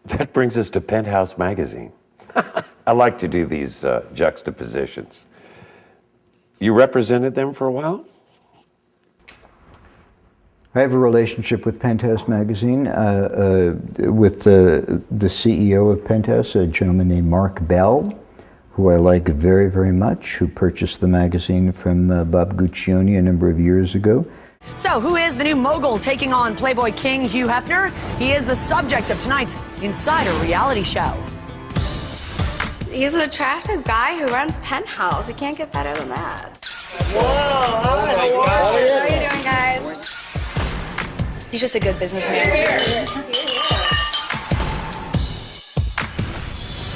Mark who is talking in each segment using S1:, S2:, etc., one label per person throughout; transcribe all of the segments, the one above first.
S1: That brings us to Penthouse Magazine. I like to do these juxtapositions. You represented them for a while?
S2: I have a relationship with Penthouse Magazine, with the CEO of Penthouse, a gentleman named Mark Bell, who I like very, very much, who purchased the magazine from Bob Guccione a number of years ago.
S3: So, who is the new mogul taking on Playboy King Hugh Hefner? He is the subject of tonight's Insider reality show.
S4: He's an attractive guy who runs Penthouse. You can't get better than that.
S5: Whoa, hi,
S4: How are you doing, guys?
S3: He's just a good businessman.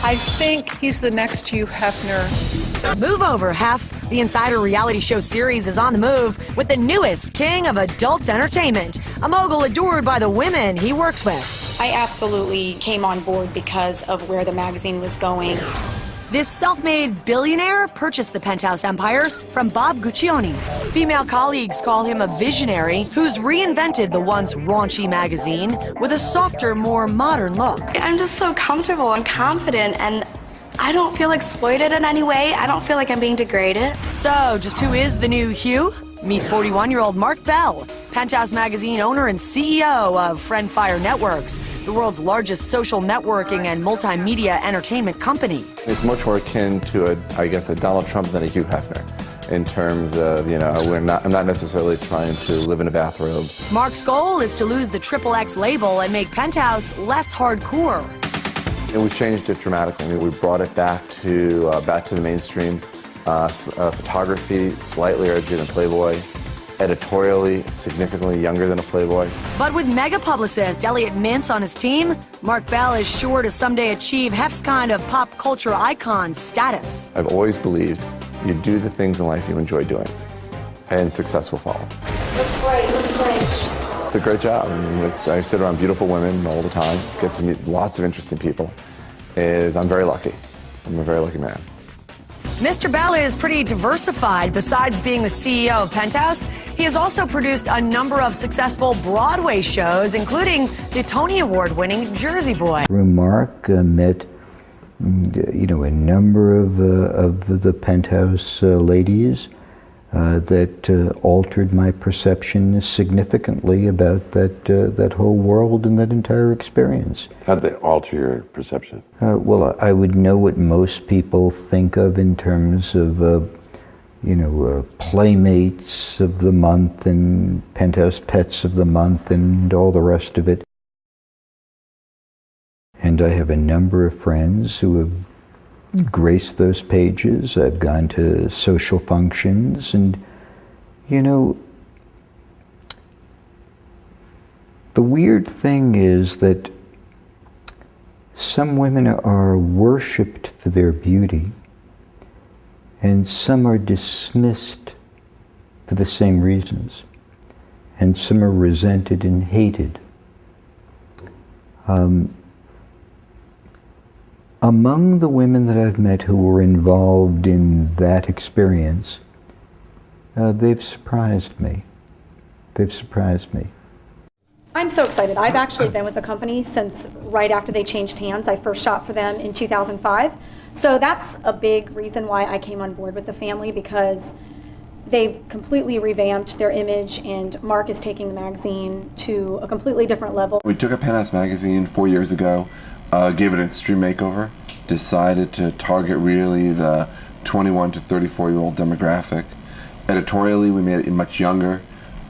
S6: I think he's the next Hugh Hefner.
S3: Move over, Hef. The Insider reality show series is on the move with the newest king of adult entertainment, a mogul adored by the women he works with.
S7: I absolutely came on board because of where the magazine was going.
S3: This self-made billionaire purchased the Penthouse empire from Bob Guccione. Female colleagues call him a visionary who's reinvented the once raunchy magazine with a softer, more modern look.
S4: I'm just so comfortable and confident, and I don't feel exploited in any way. I don't feel like I'm being degraded.
S3: So, just who is the new Hugh? Meet 41-year-old Mark Bell, Penthouse Magazine owner and CEO of Friend Fire Networks, the world's largest social networking and multimedia entertainment company.
S8: It's much more akin to a Donald Trump than a Hugh Hefner in terms of, I'm not necessarily trying to live in a bathrobe.
S3: Mark's goal is to lose the XXX label and make Penthouse less hardcore.
S8: And we've changed it dramatically. We brought it back to the mainstream. Photography, slightly edgier than Playboy. Editorially, significantly younger than a Playboy.
S3: But with mega publicist Elliot Mintz on his team, Mark Bell is sure to someday achieve Hef's kind of pop culture icon status.
S8: I've always believed you do the things in life you enjoy doing, and success will follow.
S4: Looks great, looks great.
S8: It's a great job. I sit around beautiful women all the time, get to meet lots of interesting people. I'm very lucky. I'm a very lucky man.
S3: Mr. Bell is pretty diversified. Besides being the CEO of Penthouse, he has also produced a number of successful Broadway shows, including the Tony Award-winning Jersey Boy.
S2: Mark met, a number of the Penthouse ladies that altered my perception significantly about that whole world and that entire experience.
S1: How'd they alter your perception?
S2: Well, I would know what most people think of in terms of, Playmates of the Month and Penthouse Pets of the Month and all the rest of it. And I have a number of friends who have graced those pages. I've gone to social functions, and the weird thing is that some women are worshipped for their beauty, and some are dismissed for the same reasons, and some are resented and hated. Among the women that I've met who were involved in that experience, they've surprised me. They've surprised me.
S9: I'm so excited. I've actually been with the company since right after they changed hands. I first shot for them in 2005. So that's a big reason why I came on board with the family, because they've completely revamped their image, and Mark is taking the magazine to a completely different level.
S10: We took a Penthouse Magazine 4 years ago, gave it an extreme makeover, decided to target really the 21 to 34-year-old demographic. Editorially, we made it much younger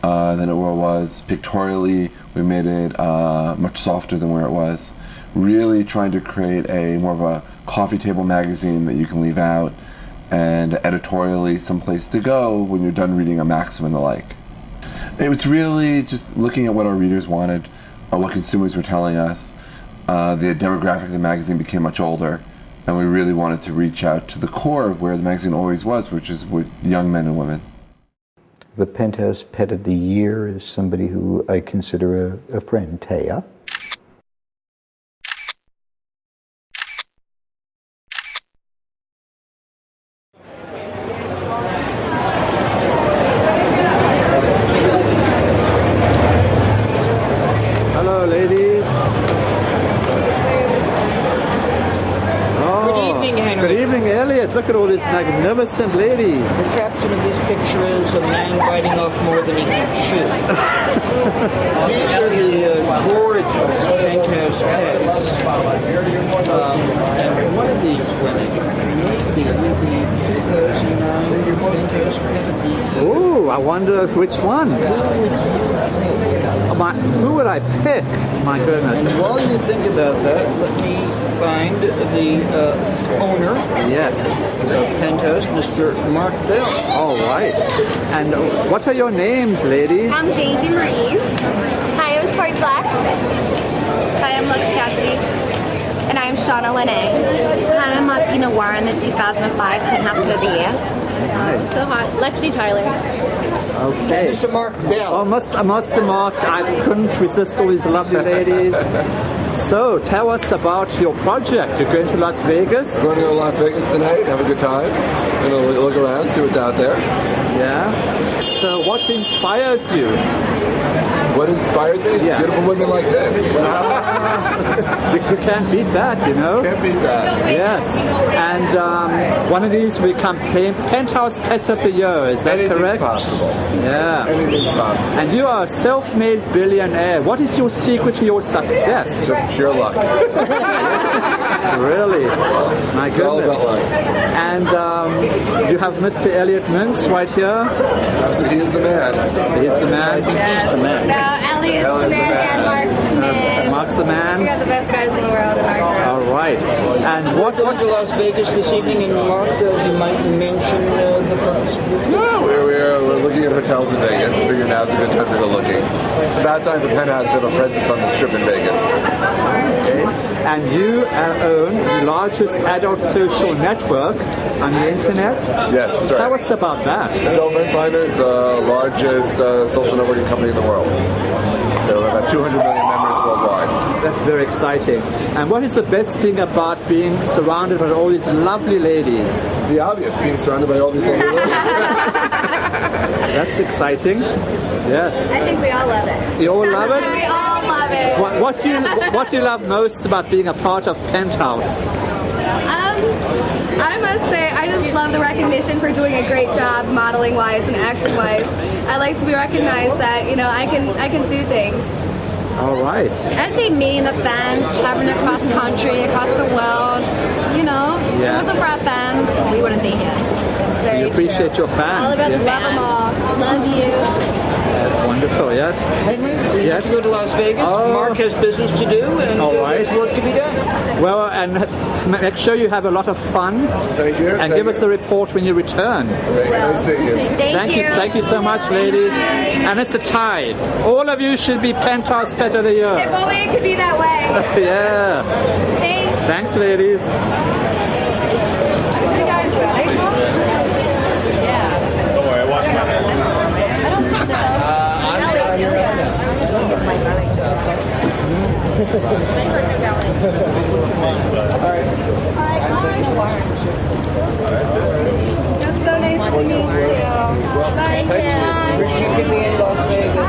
S10: than it was. Pictorially, we made it much softer than where it was. Really trying to create more of a coffee table magazine that you can leave out, and editorially someplace to go when you're done reading a Maxim and the like. It was really just looking at what our readers wanted, what consumers were telling us. The demographic of the magazine became much older, and we really wanted to reach out to the core of where the magazine always was, which is with young men and women.
S2: The Penthouse Pet of the Year is somebody who I consider a friend, Taya.
S5: Hello, ladies.
S11: look at all these magnificent ladies.
S12: The caption of this picture is "A man biting off more than he can chew." These are the gorgeous Penthouse pets. And one of these women may be the 2009 Penthouse Pet of the Year.
S11: Ooh, I wonder which one. Who would I pick? My goodness.
S12: And while you think about that, let me find the owner
S11: yes.
S12: of Penthouse, Mr. Mark Bell.
S11: All right. And what are your names, ladies?
S13: I'm Daisy Marie. Hi, I'm Tori Black. Hi, I'm Lux Cassidy. And I'm Shauna Lene. Hi, I'm Martina Warren, the 2005 Penthouse Pet of the Year.
S11: Nice.
S13: So hot. Lexi Tyler.
S11: Okay.
S12: Mr. Mark Bell.
S11: Oh, Mr. Mark, I couldn't resist all these lovely ladies. So, tell us about your project. You're going to Las Vegas?
S14: We're going to go to Las Vegas tonight, have a good time. We're going to look around, see what's out there.
S11: Yeah. So, what inspires you?
S14: What inspires me?
S11: Yes.
S14: Beautiful women like this.
S11: You can't beat that, you know?
S14: Can't beat that.
S11: Yes. And one of these will become Penthouse Pet of the Year, is that
S14: Anything's
S11: correct?
S14: Possible.
S11: Yeah.
S14: Anything's possible.
S11: And you are a self-made billionaire. What is your secret to your success?
S14: Just pure luck.
S11: Really? My goodness.
S14: All about luck.
S11: And you have Mr. Elliot Mintz right here.
S14: Absolutely. He is the man.
S11: He's the man.
S13: Yes.
S11: He's the man.
S13: Elliot's the man and Mark's the man.
S11: Mark's the man.
S13: We got the best guys in the world in our group.
S11: All right. And what
S12: Going to Las Vegas this evening, and Mark, you might mention the purpose of your trip.
S14: No, we're looking at hotels in Vegas. Figured now's a good time to go looking. It's about time for Penthouse to have a presence on the strip in Vegas.
S11: Okay. And you own the largest adult social network on the internet?
S14: Yes, that's right.
S11: Tell us about that.
S14: Adult Friend Finder is the largest social networking company in the world. So we're about 200 million members worldwide.
S11: That's very exciting. And what is the best thing about being surrounded by all these lovely ladies?
S14: The obvious, being surrounded by all these lovely ladies.
S11: That's exciting. Yes.
S13: I think we all love it.
S11: You all love it?
S13: We all love it.
S11: What do you love most about being a part of Penthouse?
S13: I must say, I just love the recognition for doing a great job modeling-wise and acting-wise. I like to be recognized that, you know, I can do things.
S11: All right.
S13: I say meeting the fans, traveling across country, across the world, you know. If it wasn't for our fans, we wouldn't be here.
S11: You appreciate your fans.
S13: All about
S11: yeah.
S13: the love them all. Love you.
S11: That's wonderful, yes.
S12: Henry, we have to go to Las Vegas.
S11: Oh.
S12: Mark has business to do, and
S11: All right.
S12: there's work to be done.
S11: Well, and make sure you have a lot of fun.
S14: Thank you.
S11: And give us a report when you return.
S14: Nice to see you.
S11: Thank you so much, ladies. And it's a tie. All of you should be Penthouse Pet of the Year.
S13: If only it could be that way.
S11: Yeah. Thanks, ladies.
S5: Don't worry, I washed my hands.
S13: It's so nice to meet you. Bye.
S12: Appreciate me in Las Vegas.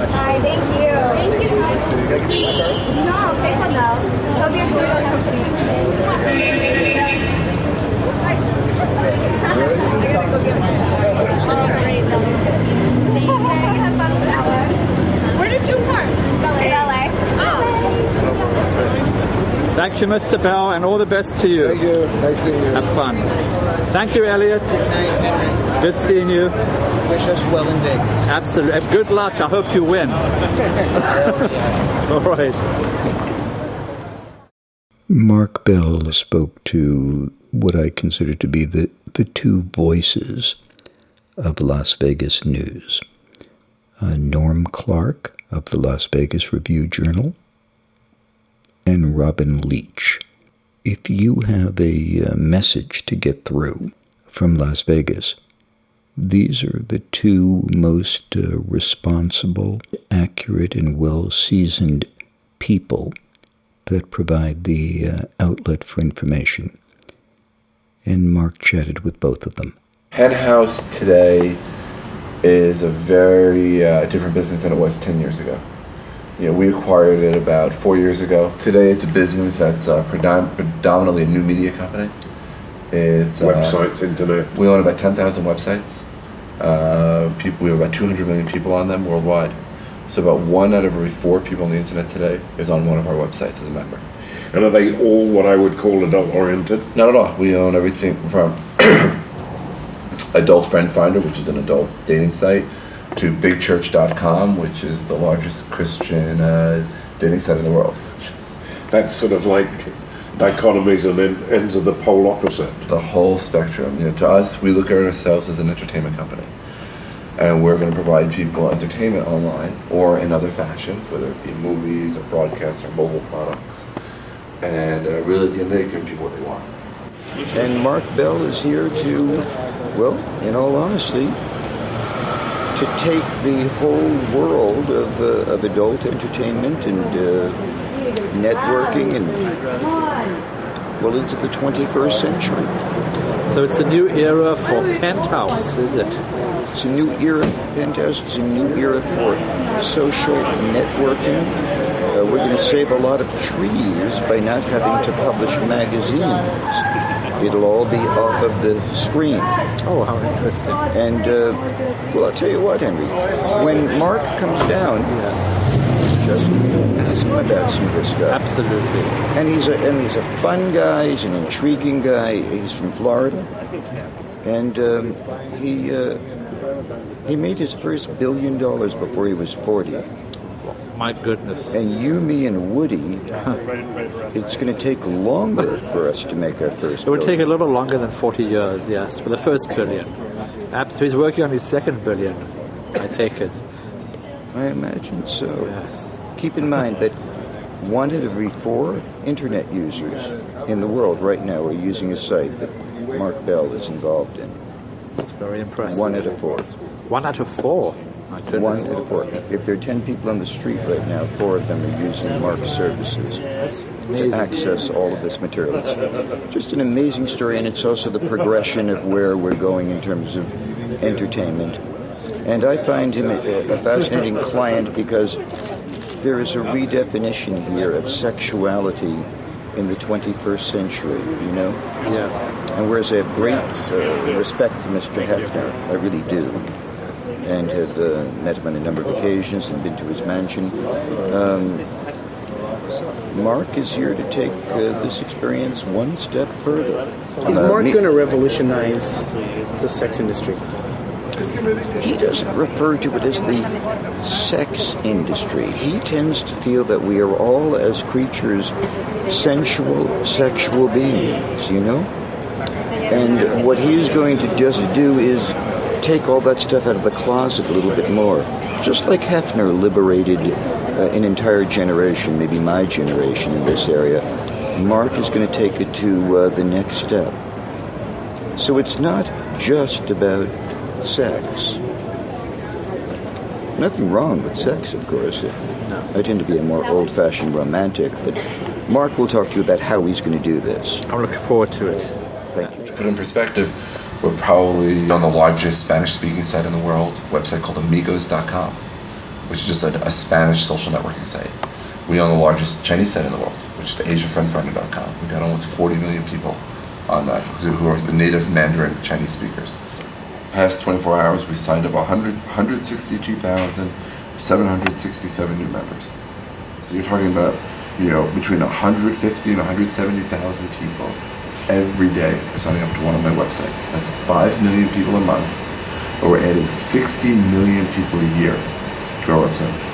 S13: Hi, thank you. No, take one though. It'll be a photo company. I gotta go get one. Where did you park? LA.
S11: Thank you, Mr. Bell, and all the best to you.
S14: Thank you. Nice seeing you.
S11: Have fun. Thank you, Elliot. Good seeing you.
S12: Wish us well in Vegas.
S11: Absolutely. Good luck. I hope you win. All right.
S2: Mark Bell spoke to what I consider to be the two voices of Las Vegas news. Norm Clark of the Las Vegas Review-Journal and Robin Leach. If you have a message to get through from Las Vegas, these are the two most responsible, accurate, and well-seasoned people that provide the outlet for information. and Mark chatted with both of them.
S10: Penthouse today is a very different business than it was 10 years ago. You know, we acquired it about 4 years ago. Today it's a business that's predominantly a new media company. It's
S1: Websites, internet.
S10: We own about 10,000 websites. We have about 200 million people on them worldwide. So about 1 out of every 4 people on the internet today is on one of our websites as a member.
S1: And are they all what I would call adult-oriented?
S10: Not at all. We own everything from Adult Friend Finder, which is an adult dating site, to bigchurch.com, which is the largest Christian dating site in the world.
S1: That's sort of like dichotomies and ends of the pole opposite.
S10: The whole spectrum. You know, to us, we look at ourselves as an entertainment company. And we're going to provide people entertainment online or in other fashions, whether it be movies or broadcast or mobile products. And really, at the end of the day, give people what they want.
S2: And Mark Bell is here to, well, in all honesty, to take the whole world of adult entertainment and networking and, well, into the 21st century.
S11: So it's a new era for Penthouse, is it?
S2: It's a new era for Penthouse. It's a new era for social networking. We're going to save a lot of trees by not having to publish magazines. It'll all be off of the screen.
S11: Oh, how interesting.
S2: And, well, I'll tell you what, Henry. When Mark comes down, just ask him about some of this stuff.
S11: Absolutely.
S2: And he's a fun guy. He's an intriguing guy. He's from Florida. And he made his first $1 billion before he was 40.
S11: My goodness.
S2: And you, me, and Woody, it's going to take longer for us to make our first
S11: It would
S2: billion.
S11: take a little longer than 40 years, yes, for the first billion. Absolutely. He's working on his second billion, I take it.
S2: I imagine so.
S11: Yes.
S2: Keep in mind that 1 out of every 4 internet users in the world right now are using a site that Mark Bell is involved in.
S11: That's very impressive.
S2: 1 out of 4.
S11: 1 out of 4? My goodness.
S2: 1 out of 4. If there are 10 people on the street right now, 4 of them are using Mark's services to access all of this material. It's just an amazing story, and it's also the progression of where we're going in terms of entertainment. And I find him a fascinating client because there is a redefinition here of sexuality in the 21st century, you know?
S11: Yes.
S2: And whereas I have great respect for Mr. Hefner, I really do, and have met him on a number of occasions and been to his mansion, Mark is here to take this experience one step further.
S15: Is Mark going to revolutionize the sex industry?
S2: He doesn't refer to it as the sex industry. He tends to feel that we are all, as creatures, sensual, sexual beings, you know? And what he is going to just do is take all that stuff out of the closet a little bit more. Just like Hefner liberated an entire generation, maybe my generation in this area, Mark is going to take it to the next step. So it's not just about sex. Nothing wrong with sex, of course. I tend to be a more old-fashioned romantic, but Mark will talk to you about how he's going to do this.
S11: I'm looking forward to it.
S2: Thank you.
S10: To put in perspective, we're probably on the largest Spanish-speaking site in the world, a website called amigos.com, which is just a Spanish social networking site. We own the largest Chinese site in the world, which is asiafriendfinder.com. We've got almost 40 million people on that who are the native Mandarin Chinese speakers. Past 24 hours, we signed up 162,767 new members. So you're talking about, you know, between 150 and 170,000 people every day are signing up to one of my websites. That's 5 million people a month, but we're adding 60 million people a year to our websites.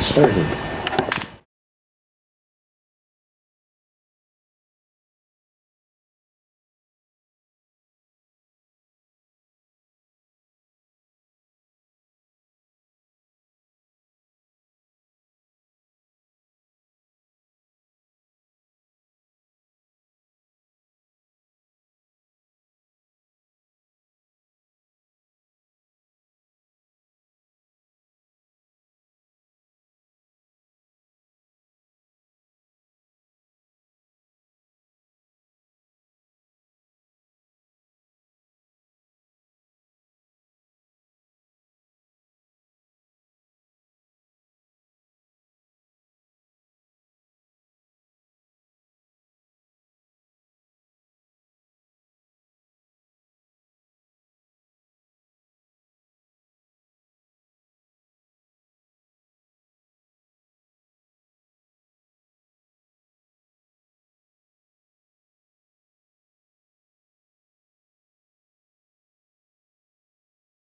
S1: Staggering.